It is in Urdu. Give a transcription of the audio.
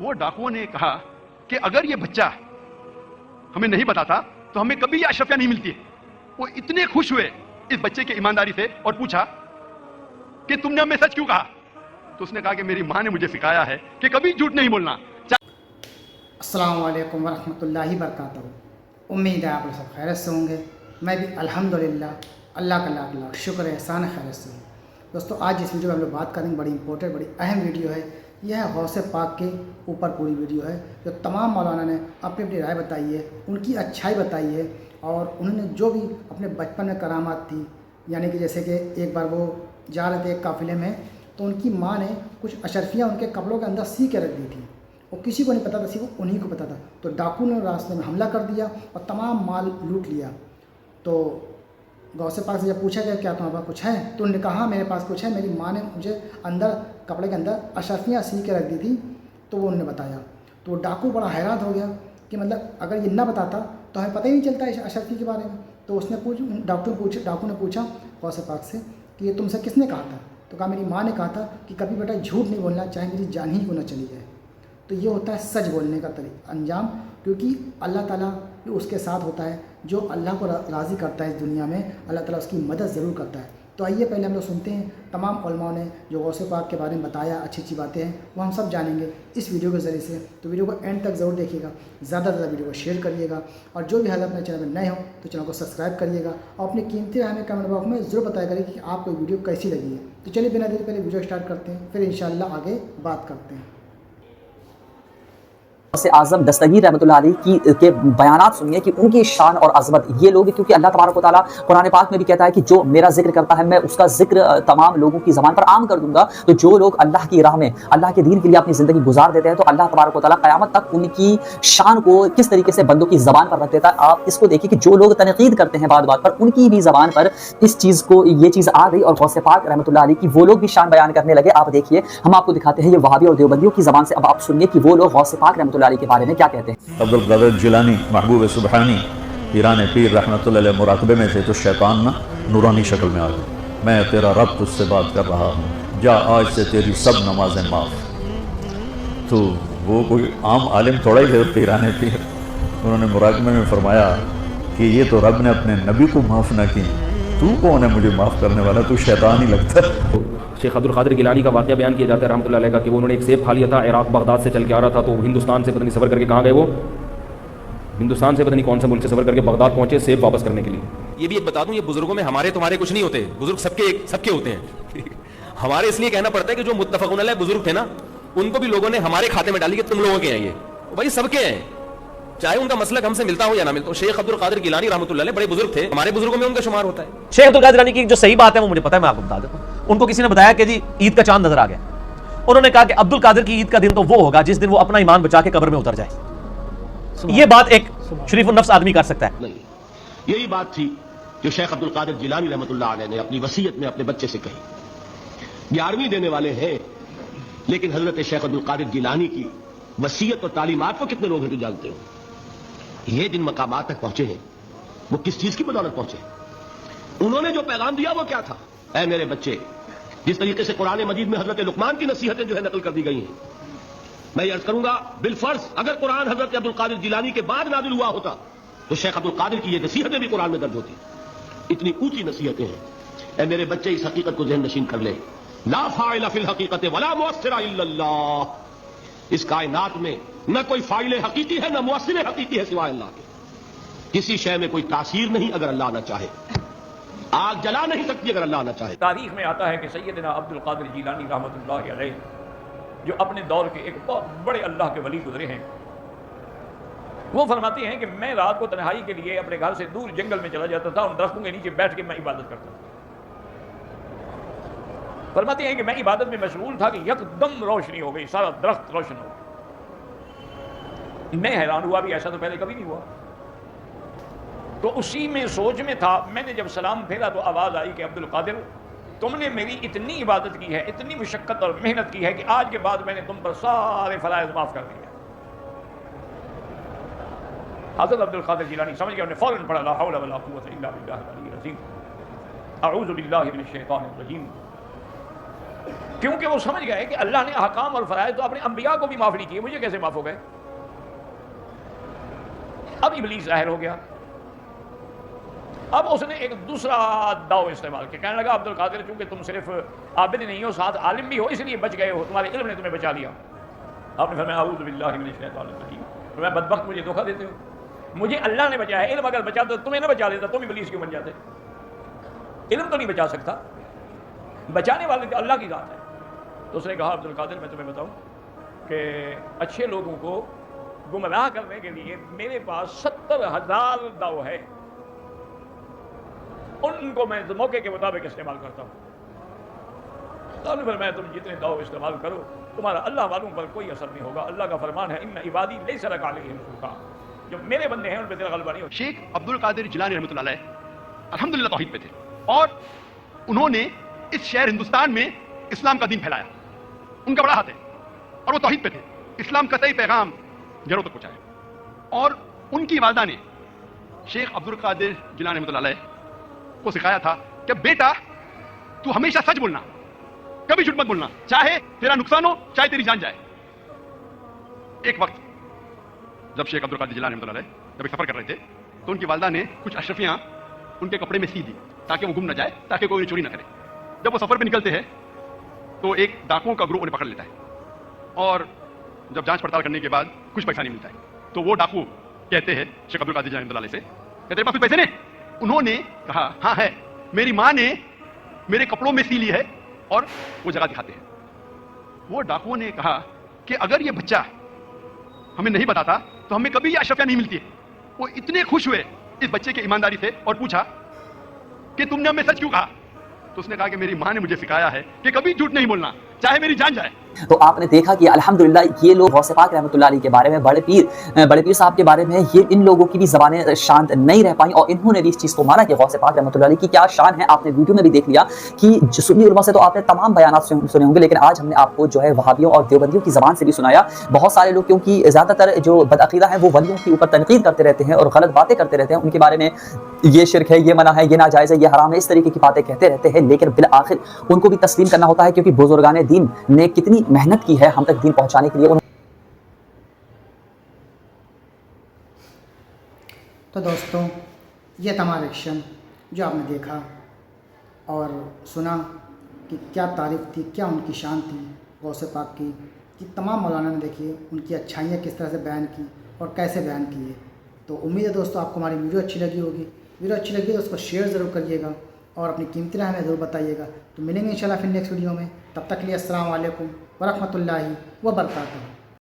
وہ ڈاکوؤں نے کہا کہ اگر یہ بچہ ہمیں نہیں بتاتا تو ہمیں کبھی یہ اشرفیہ نہیں ملتی. وہ اتنے خوش ہوئے اس بچے کی ایمانداری سے اور پوچھا کہ تم نے ہمیں سچ کیوں کہا؟ تو اس نے کہا کہ میری ماں نے مجھے سکھایا ہے کہ کبھی جھوٹ نہیں بولنا. السلام علیکم ورحمۃ اللہ وبرکاتہ. امید ہے آپ لوگ سب خیریت سے ہوں گے. میں بھی الحمدللہ اللہ کا لاکھ لاکھ شکر احسان خیریت سے ہوں. دوستو آج اس ویڈیو میں ہم لوگ بات کریں گے، بڑی امپورٹنٹ بڑی اہم ویڈیو ہے. یہ ہے غوث پاک کے اوپر پوری ویڈیو ہے، جو تمام مولانا نے اپنی اپنی رائے بتائی ہے، ان کی اچھائی بتائی ہے، اور انہوں نے جو بھی اپنے بچپن میں کرامات تھی، یعنی کہ جیسے کہ ایک بار وہ جا رہے تھے ایک قافلے میں، تو ان کی ماں نے کچھ اشرفیاں ان کے کپڑوں کے اندر سی کے رکھ دی تھی. وہ کسی کو نہیں پتا تھا، صرف انہی کو پتا تھا. تو ڈاکو نے راستے میں حملہ کر دیا اور تمام مال لوٹ لیا. تو غوث پاک سے جب پوچھا گیا کیا تمہارے پاس کچھ ہے، تو انہوں نے کہا میرے پاس کچھ ہے، میری ماں نے مجھے اندر کپڑے کے اندر اشرفیاں سی کے رکھ دی تھی. تو وہ انہوں نے بتایا. تو وہ ڈاکو بڑا حیران ہو گیا کہ مطلب اگر یہ نہ بتاتا تو ہمیں پتہ ہی نہیں چلتا اشرفی کے بارے میں. تو اس نے ڈاکو نے پوچھا غوث پاک سے کہ یہ تم سے کس نے کہا تھا؟ تو کہا میری ماں نے کہا تھا کہ کبھی بیٹا جھوٹ نہیں بولنا، چاہے میری جان ہی کو نہ چلی جائے. تو یہ ہوتا ہے سچ بولنے کا انجام، کیونکہ اللہ تعالیٰ اس کے ساتھ ہوتا ہے جو اللہ کو راضی کرتا ہے. اس دنیا میں اللہ تعالیٰ اس کی مدد ضرور کرتا ہے. تو آئیے پہلے ہم لوگ سنتے ہیں تمام علماء نے جو غوث پاک کے بارے میں بتایا، اچھی اچھی باتیں ہیں وہ ہم سب جانیں گے اس ویڈیو کے ذریعے سے. تو ویڈیو کو اینڈ تک ضرور دیکھیے گا، زیادہ سے زیادہ ویڈیو کو شیئر کریے گا، اور جو بھی حضرات اپنے چینل میں نئے ہوں تو چینل کو سبسکرائب کریے گا، اور اپنی قیمتی رائے ہمیں کمنٹ باکس میں ضرور بتایا کریں کہ آپ کو ویڈیو کیسی لگی ہے. تو چلیے بنا دیر پہلے ویڈیو اسٹارٹ کرتے ہیں، پھر انشاءاللہ آگے بات کرتے ہیں. غوث اعظم دستگیر رحمۃ اللہ علیہ کے بیانات سنیے کہ ان کی شان اور عظمت. یہ لوگ کیونکہ اللہ تبارک و تعالیٰ قرآن پاک میں بھی کہتا ہے کہ جو میرا ذکر کرتا ہے میں اس کا ذکر تمام لوگوں کی زبان پر عام کر دوں گا. تو جو لوگ اللہ کی راہ میں اللہ کے دین کے لیے اپنی زندگی گزار دیتے ہیں تو اللہ تبارک و تعالیٰ قیامت تک ان کی شان کو کس طریقے سے بندوں کی زبان پر رکھ دیتا ہے. آپ اس کو دیکھیے کہ جو لوگ تنقید کرتے ہیں بات بات پر، ان کی بھی زبان پر اس چیز کو یہ چیز آ گئی، اور غوث پاک رحمۃ اللہ علیہ کی وہ لوگ بھی شان بیان کرنے لگے. آپ دیکھیے ہم آپ کو دکھاتے ہیں یہ وہابی اور دیوبندیوں کی زبان سے. اب آپ سنیے کہ وہ لوگ غوث پاک رحمۃ اللہ علیہ کے بارے میں کیا کہتے ہیں. عبدالقادر جیلانی محبوب سبحانی پیران پیر رحمۃ اللہ علیہ مراقبے میں تھے تو شیطان نہ نورانی شکل میں آ گیا. میں تیرا رب تجھ سے بات کر رہا ہوں، جا آج سے تیری سب نمازیں معاف. تو وہ کوئی عام عالم تھوڑا ہی تھے پیران پیر. انہوں نے مراقبے میں فرمایا کہ یہ تو رب نے اپنے نبی کو معاف نہ کی، تو کون ہے مجھے معاف کرنے والا؟ تو شیطان ہی لگتا ہے. شیخ عبدالقادر گیلانی کا واقعہ بیان کیا جاتا ہے رحمۃ اللہ علیہ کا کہ وہ انہوں نے ایک سیب کھا لیا تھا، عراق بغداد سے چل کے آ رہا تھا، تو ہندوستان سے پتہ نہیں سفر کر کے کہاں گئے، وہ ہندوستان سے پتہ نہیں کون سے ملک سے سفر کر کے بغداد پہنچے سیب واپس کرنے کے لیے. یہ بھی ایک بتا دوں، یہ بزرگوں میں ہمارے تمہارے کچھ نہیں ہوتے، بزرگ سب کے ہوتے ہیں. ہمارے اس لیے کہنا پڑتا ہے کہ جو متفقون علیہ بزرگ تھے نا، ان کو بھی لوگوں نے ہمارے کھاتے میں ڈالی کہ تم لوگوں کے ہیں. یہ بھائی سب کے ہیں، چاہے ان کا مسلک ہم سے ملتا ہو یا نہ ملتا ہو. شیخ عبدالقادر گیلانی رحمۃ اللہ علیہ بڑے بزرگ تھے، ہمارے بزرگوں میں ان کا شمار ہوتا ہے. شیخ عبدالقادر گیلانی کی جو صحیح بات ہے وہ مجھے پتا ہے، میں آپ کو بتا دیتا ہوں. ان کو کسی نے بتایا کہ جی عید کا چاند نظر آ گیا. انہوں نے کہا کہ عبدالقادر کی عید کا دن تو وہ ہوگا جس دن وہ اپنا ایمان بچا کے قبر میں اتر جائے. یہ بات ایک شریف النفس آدمی کر سکتا ہے. نہیں، یہی بات تھی جو شیخ عبدالقادر جیلانی رحمۃ اللہ علیہ نے اپنی وصیت میں اپنے بچے سے کہی. 11ویں دینے والے ہیں، لیکن حضرت شیخ عبدالقادر جیلانی کی وصیت اور تعلیمات کو کتنے لوگ ہیں تو جانتے ہو. یہ جن مقامات تک پہنچے ہیں وہ کس چیز کی بدولت پہنچے؟ انہوں نے جو پیغام دیا وہ کیا تھا؟ اے میرے بچے، جس طریقے سے قرآن مجید میں حضرت لقمان کی نصیحتیں جو ہے نقل کر دی گئی ہیں، میں یہ عرض کروں گا بالفرض اگر قرآن حضرت عبدالقادر جیلانی کے بعد نازل ہوا ہوتا تو شیخ عبدالقادر کی یہ نصیحتیں بھی قرآن میں درج ہوتی. اتنی اونچی نصیحتیں ہیں. اے میرے بچے اس حقیقت کو ذہن نشین کر لے، لا فاعل فی الحقیقت ولا مؤثر الا اللہ. اس کائنات میں نہ کوئی فاعل حقیقی ہے نہ مؤثر حقیقی ہے سوائے اللہ کے. کسی شے میں کوئی تاثیر نہیں اگر اللہ نہ چاہے. آگ جلا نہیں سکتی اگر اللہ نہ چاہے. تاریخ میں آتا ہے کہ سیدنا عبدالقادر جیلانی رحمۃ اللہ علیہ جو اپنے دور کے ایک بہت بڑے اللہ کے ولی گزرے ہیں، وہ فرماتے ہیں کہ میں رات کو تنہائی کے لیے اپنے گھر سے دور جنگل میں چلا جاتا تھا، ان درختوں کے نیچے بیٹھ کے میں عبادت کرتا تھا. فرماتے ہیں کہ میں عبادت میں مشغول تھا کہ یکدم روشنی ہو گئی، سارا درخت روشن ہو گیا. میں حیران ہوا، بھی ایسا تو پہلے کبھی نہیں ہوا. تو اسی میں سوچ میں تھا، میں نے جب سلام پھیرا تو آواز آئی کہ عبدالقادر تم نے میری اتنی عبادت کی ہے، اتنی مشقت اور محنت کی ہے کہ آج کے بعد میں نے تم پر سارے فرائض معاف کر دیے. حضرت عبدالقادر جیلانی سمجھ گئے، انہوں نے فوراً پڑھا لا حول ولا قوت الا باللہ العلی العظیم، اعوذ باللہ من الشیطان الرجیم، کیونکہ وہ سمجھ گئے کہ اللہ نے احکام اور فرائض تو اپنے انبیاء کو بھی معاف نہیں کیے، مجھے کیسے معاف ہو گئے؟ اب ابلیس ظاہر ہو گیا. اب اس نے ایک دوسرا داؤ استعمال کیا، کہنے لگا عبد القادر چونکہ تم صرف عابد نہیں ہو، ساتھ عالم بھی ہو، اس لیے بچ گئے ہو، تمہارے علم نے تمہیں بچا لیا. آپ نے فرمایا اعوذ باللہ من الشیطان الرجیم. فرمایا بدبخت مجھے دھوکہ دیتے ہو، مجھے اللہ نے بچایا ہے، علم اگر بچاتا تمہیں نہ بچا دیتا تم ابلیس کیوں بن جاتے؟ علم تو نہیں بچا سکتا، بچانے والے تو اللہ کی ذات ہے. تو اس نے کہا عبد القادر میں تمہیں بتاؤں کہ اچھے لوگوں کو گمراہ کرنے کے لیے میرے پاس 70,000 داؤ ہے، ان کو میں موقع کے مطابق استعمال کرتا ہوں. تو میں تم جتنے داؤ استعمال کرو تمہارا اللہ والوں پر کوئی اثر نہیں ہوگا. اللہ کا فرمان ہے ان عبادی لیس لک علیہم سلطان، جو میرے بندے ہیں ان پہ تیرا غلبہ نہیں ہوگا. شیخ عبد القادر جیلانی رحمۃ اللہ علیہ الحمدللہ توحید پہ تھے، اور انہوں نے اس شہر ہندوستان میں اسلام کا دین پھیلایا. ان کا بڑا ہاتھ ہے، اور وہ توحید پہ تھے، اسلام کا صحیح پیغام گھروں تک پہنچایا. اور ان کی والدہ نے شیخ عبد القادر جیلانی رحمۃ اللہ علیہ کو سکھایا تھا کہ بیٹا تو ہمیشہ سچ بولنا، کبھی جھوٹ مت بولنا، چاہے تیرا نقصان ہو چاہے تیری جان جائے. ایک وقت جب شیخ عبد القادر جیلانی رحمۃ اللہ علیہ جب ایک سفر کر رہے تھے تو ان کی والدہ نے کچھ اشرفیاں ان کے کپڑے میں سی دی تاکہ وہ گم نہ جائے، تاکہ کوئی چوری نہ کرے. جب وہ سفر پہ نکلتے ہیں تو ایک ڈاکوؤں کا گروپ انہیں پکڑ لیتا ہے، اور جب جانچ پڑتال کرنے کے بعد کچھ پیسہ نہیں ملتا ہے تو وہ ڈاکو کہتے ہیں شیخ عبد القادر جیلانی رحمۃ اللہ علیہ سے کہ تیرے پاس کچھ پیسے نہیں؟ انہوں نے کہا ہاں ہے، میری ماں نے میرے کپڑوں میں سی لی ہے، اور وہ جگہ دکھاتے ہیں. وہ ڈاکوؤں نے کہا کہ اگر یہ بچہ ہمیں نہیں بتاتا تو ہمیں کبھی یہ اشرفیاں نہیں ملتی. وہ اتنے خوش ہوئے اس بچے کی ایمانداری سے اور پوچھا کہ تم نے ہمیں سچ کیوں کہا؟ تو اس نے کہا کہ میری ماں نے مجھے سکھایا ہے کہ کبھی جھوٹ نہیں بولنا، چاہے میری جان جائے. تو آپ نے دیکھا کہ الحمدللہ یہ لوگ غوث پاک رحمۃ اللہ علیہ کے بارے میں، بڑے پیر صاحب کے بارے میں، یہ ان لوگوں کی بھی زبانیں شانت نہیں رہ پائیں، اور انہوں نے بھی اس چیز کو مانا کہ غوث پاک رحمۃ اللہ علیہ کی کیا شان ہے. آپ نے ویڈیو میں بھی دیکھ لیا کہ سنی علماء سے تو آپ نے تمام بیانات سنے ہوں گے، لیکن آج ہم نے آپ کو جو ہے وہابیوں اور دیوبندیوں کی زبان سے بھی سنایا. بہت سارے لوگ کیونکہ زیادہ تر جو بدعقیدہ ہیں وہ ولیوں کے اوپر تنقید کرتے رہتے ہیں اور غلط باتیں کرتے رہتے ہیں، ان کے بارے میں یہ شرک ہے، یہ منع ہے، یہ ناجائز ہے، یہ حرام ہے، اس طریقے کی باتیں کہتے رہتے ہیں. لیکن بالآخر ان کو بھی تسلیم کرنا ہوتا ہے، کیونکہ بزرگان دین نے کتنی محنت کی ہے ہم تک دین پہنچانے کے لیے. تو دوستوں یہ تمام ایکشن جو آپ نے دیکھا اور سنا کہ کیا تعریف تھی، کیا ان کی شان تھی غوث پاک کی، کہ تمام مولانا نے دیکھیے ان کی اچھائیاں کس طرح سے بیان کی اور کیسے بیان کی ہے. تو امید ہے دوستوں آپ کو ہماری ویڈیو اچھی لگی ہوگی. ویڈیو اچھی لگی تو اس کو شیئر ضرور کریے گا اور اپنی قیمتی رائے ہمیں ضرور بتائیے گا. تو ملیں گے انشاءاللہ پھر نیکسٹ ویڈیو میں. تب تک کے لیے السلام علیکم ورحمۃ اللہ وبرکاتہ.